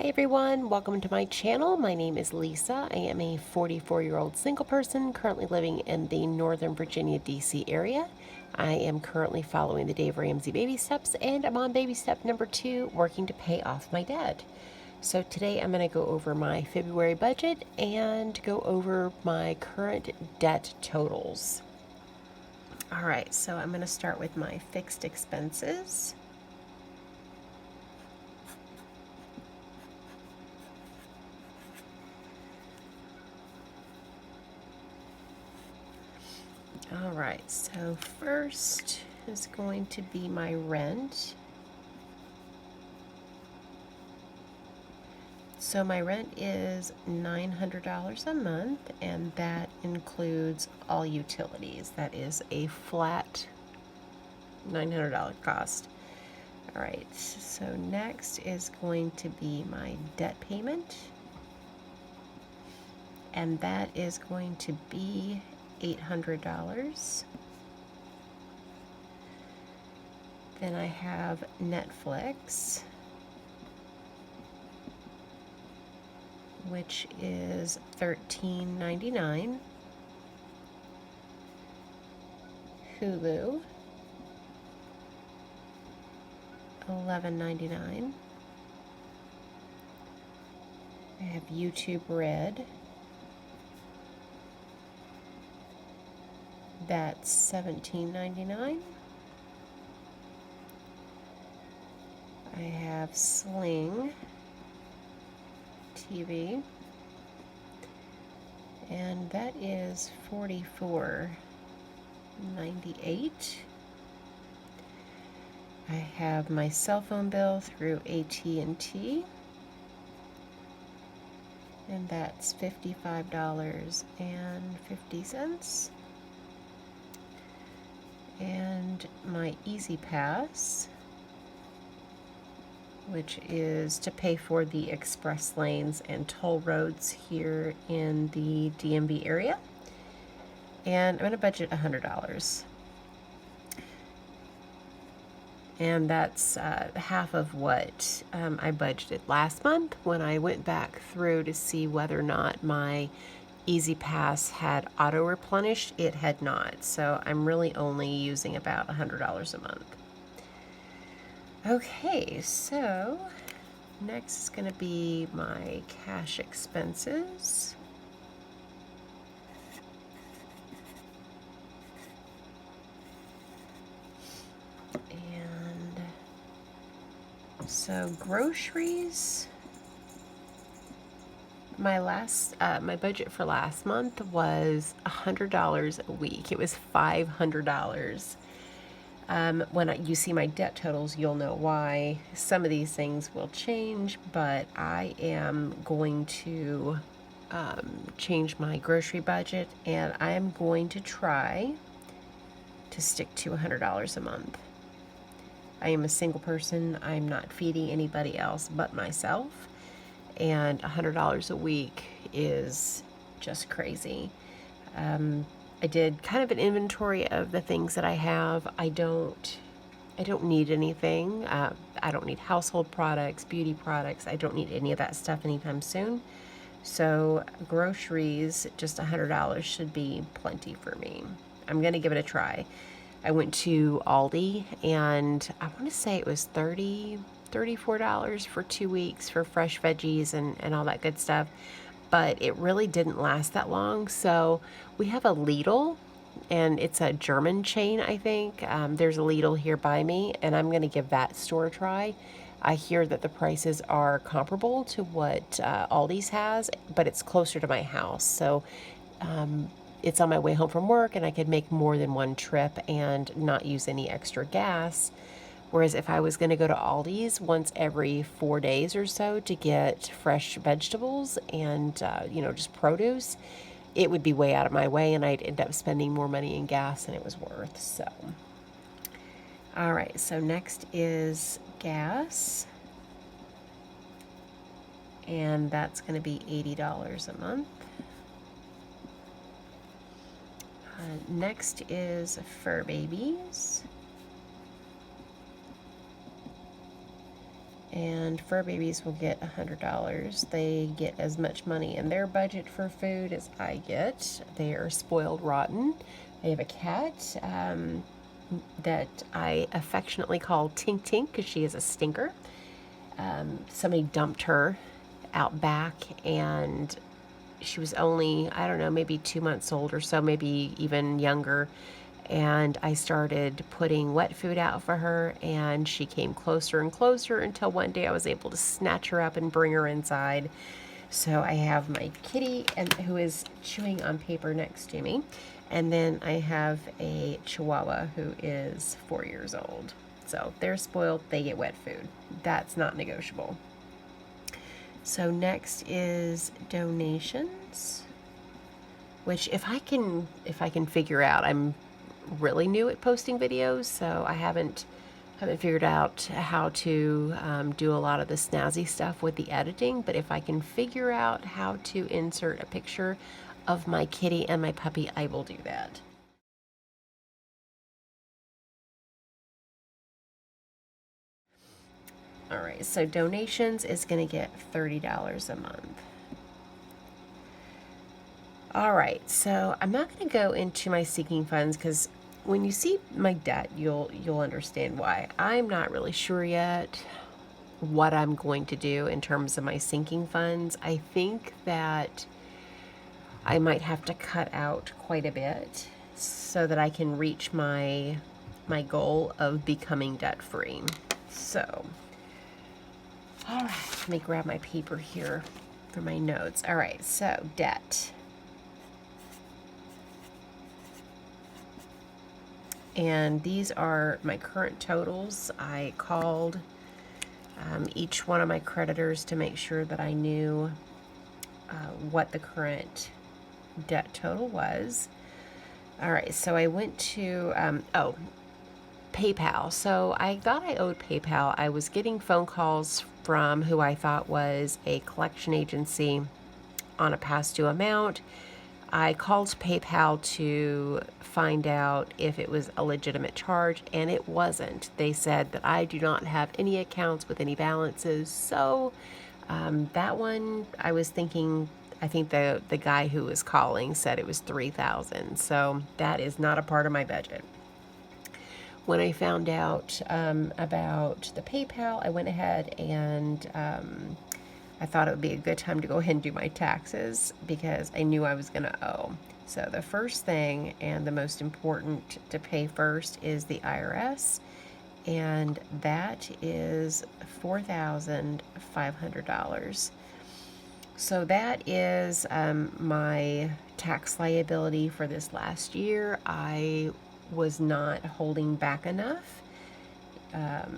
Hi everyone, welcome to my channel. My name is Lisa. I am a 44-year-old single person currently living in the Northern Virginia, DC area. I am currently following the Dave Ramsey baby steps, and I'm on baby step number 2, working to pay off my debt. So today I'm going to go over my February budget and go over my current debt totals. Alright, so I'm going to start with my fixed expenses. All right, so first is going to be my rent. So my rent is $900 a month, and that includes all utilities. That is a flat $900 cost. All right, so next is going to be my debt payment, and that is going to be $800. Then I have Netflix, which is $13.99. Hulu, $11.99. I have YouTube Red. That's $17.99. I have Sling TV, and that is $44.98. I have my cell phone bill through AT&T, and that's $55.50. And my Easy Pass, which is to pay for the express lanes and toll roads here in the DMV area. And I'm going to budget $100. And that's half of what I budgeted last month when I went back through to see whether or not my Easy Pass had auto replenished. It had not, so I'm really only using about $100 a month. Okay, so next is going to be my cash expenses. And so groceries, my budget for last month was $100 a week. It was $500. When you see my debt totals, you'll know why. Some of these things will change, but I am going to change my grocery budget, and I am going to try to stick to $100 a month. I am a single person. I'm not feeding anybody else but myself, and $100 a week is just crazy. I did kind of an inventory of the things that I have. I don't need anything. I don't need household products, beauty products. I don't need any of that stuff anytime soon. So groceries, just $100 should be plenty for me. I'm going to give it a try. I went to Aldi, and I want to say it was $34 for 2 weeks for fresh veggies and all that good stuff. But it really didn't last that long. So we have a Lidl, and it's a German chain, I think. There's a Lidl here by me, and I'm going to give that store a try. I hear that the prices are comparable to what Aldi's has, but it's closer to my house. So it's on my way home from work, and I could make more than one trip and not use any extra gas. Whereas if I was going to go to Aldi's once every 4 days or so to get fresh vegetables and, just produce, it would be way out of my way, and I'd end up spending more money in gas than it was worth. So, all right, so next is gas, and that's going to be $80 a month. Next is fur babies. and fur babies will get $100. They get as much money in their budget for food as I get. They are spoiled rotten. I have a cat that I affectionately call Tink Tink because she is a stinker. Somebody dumped her out back, and she was only, I don't know, maybe 2 months old or so, maybe even younger. And I started putting wet food out for her, and she came closer and closer until one day I was able to snatch her up and bring her inside. So I have my kitty, and who is chewing on paper next to me, and then I have a Chihuahua who is 4 years old. So they're spoiled, they get wet food. That's not negotiable. So next is donations, which if I can figure out, I'm really new at posting videos, so I haven't figured out how to do a lot of the snazzy stuff with the editing. But if I can figure out how to insert a picture of my kitty and my puppy, I will do that. All right, so donations is going to get $30 a month. All right, so I'm not going to go into my sinking funds because when you see my debt, you'll understand why. I'm not really sure yet what I'm going to do in terms of my sinking funds. I think that I might have to cut out quite a bit so that I can reach my goal of becoming debt free. So, all right, let me grab my paper here for my notes. All right, so debt. And these are my current totals. I called each one of my creditors to make sure that I knew what the current debt total was. All right, so I went to, PayPal. So I thought I owed PayPal. I was getting phone calls from who I thought was a collection agency on a past due amount. I called PayPal to find out if it was a legitimate charge, and it wasn't. They said that I do not have any accounts with any balances. So that one, I was thinking, I think the guy who was calling said it was $3,000. So that is not a part of my budget. When I found out about the PayPal, I went ahead and I thought it would be a good time to go ahead and do my taxes because I knew I was going to owe. So the first thing and the most important to pay first is the IRS, and that is $4,500. So that is my tax liability for this last year. I was not holding back enough.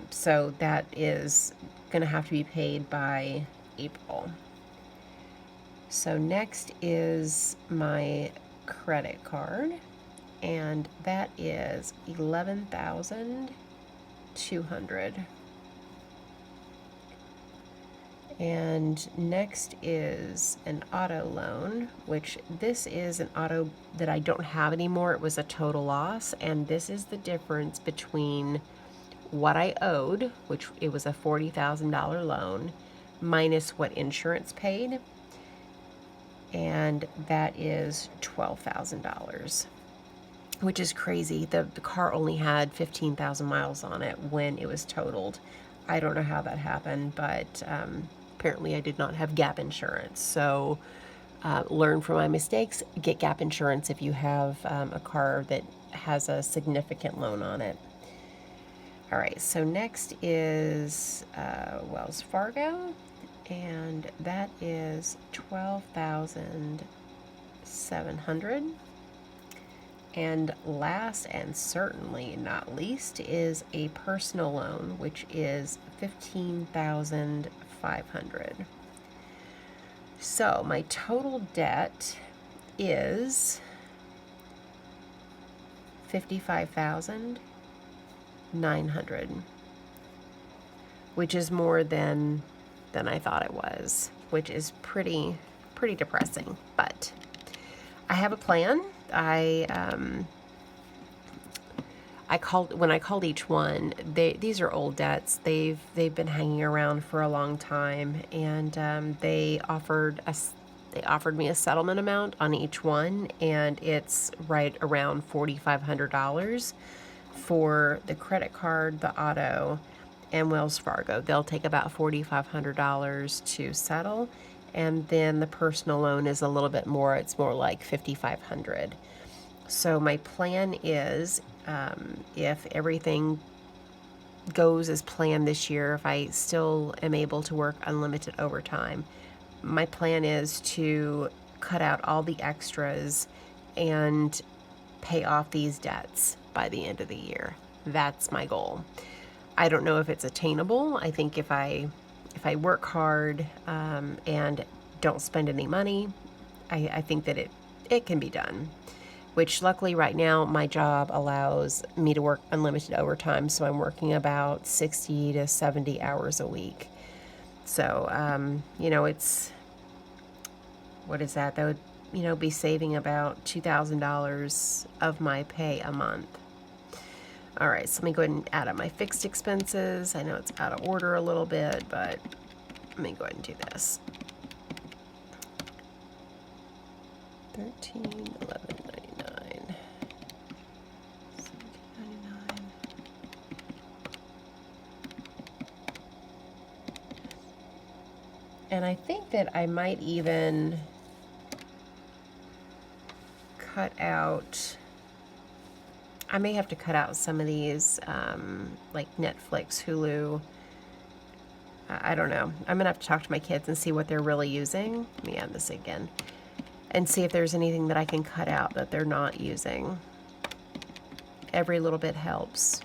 So that is going to have to be paid by April. So next is my credit card, and that is $11,200. And next is an auto loan, which this is an auto that I don't have anymore. It was a total loss, and this is the difference between what I owed, which it was a $40,000 loan, minus what insurance paid, and that is $12,000, which is crazy. The car only had 15,000 miles on it when it was totaled. I don't know how that happened, but apparently I did not have gap insurance. So learn from my mistakes, get gap insurance if you have a car that has a significant loan on it. All right, so next is Wells Fargo, and that is $12,700. And last and certainly not least is a personal loan, which is $15,500. So my total debt is $55,900, which is more than I thought it was, which is pretty depressing. But I have a plan. I when I called each one, these are old debts. They've been hanging around for a long time, and they offered me a settlement amount on each one, and it's right around $4,500 for the credit card, the auto, and Wells Fargo. They'll take about $4,500 to settle, and then the personal loan is a little bit more. It's more like $5,500. So my plan is, if everything goes as planned this year, if I still am able to work unlimited overtime, my plan is to cut out all the extras and pay off these debts by the end of the year. That's my goal. I don't know if it's attainable. I think if I work hard and don't spend any money, I think that it can be done. Which luckily right now my job allows me to work unlimited overtime, so I'm working about 60 to 70 hours a week. So, you know, what is that? That would, you know, be saving about $2,000 of my pay a month. All right, so let me go ahead and add up my fixed expenses. I know it's out of order a little bit, but let me go ahead and do this. 13, 11, 99, 17.99. And I think that I might even cut out, I may have to cut out some of these, like Netflix, Hulu. I don't know. I'm going to have to talk to my kids and see what they're really using. Let me add this again. And see if there's anything that I can cut out that they're not using. Every little bit helps.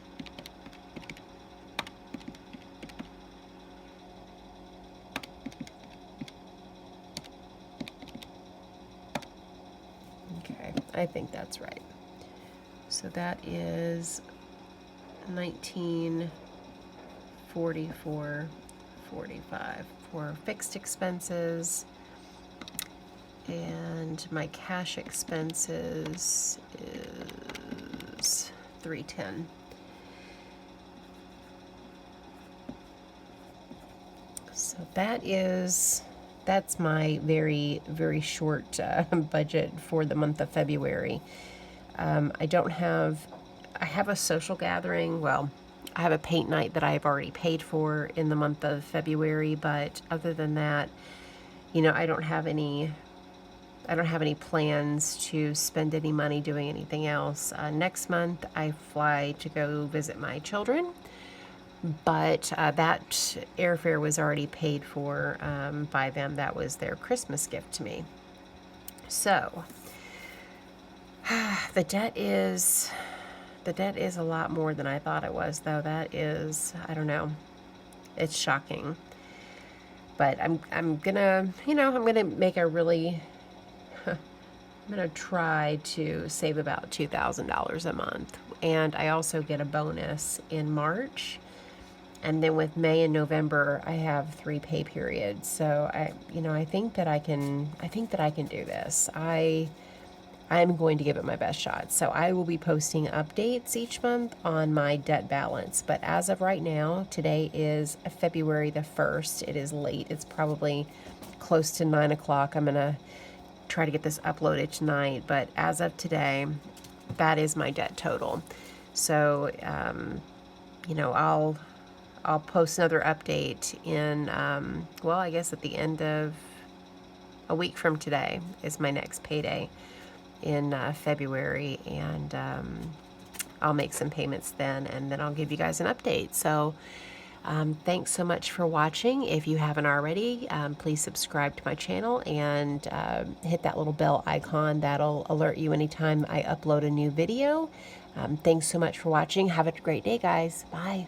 Okay, I think that's right. So that is 1944.45 for fixed expenses. And my cash expenses is $310. So that's my very, very short budget for the month of February. I have a social gathering. Well, I have a paint night that I've already paid for in the month of February, but other than that, you know, I don't have any plans to spend any money doing anything else. Next month, I fly to go visit my children, but that airfare was already paid for by them. That was their Christmas gift to me. So the debt is a lot more than I thought it was, though. That is, I don't know, it's shocking. But I'm gonna, you know, I'm gonna make a really I'm going to try to save about $2,000 a month. And I also get a bonus in March. And then with May and November, I have 3 pay periods. So I think that I can do this. I'm going to give it my best shot. So I will be posting updates each month on my debt balance. But as of right now, today is February the 1st. It is late. It's probably close to 9 o'clock. I'm going to try to get this uploaded tonight, but as of today, that is my debt total. So, you know, I'll post another update in, well, I guess at the end of a week from today is my next payday in February, and I'll make some payments then, and then I'll give you guys an update. So thanks so much for watching. If you haven't already, please subscribe to my channel and hit that little bell icon. That'll alert you anytime I upload a new video. Thanks so much for watching. Have a great day, guys. Bye.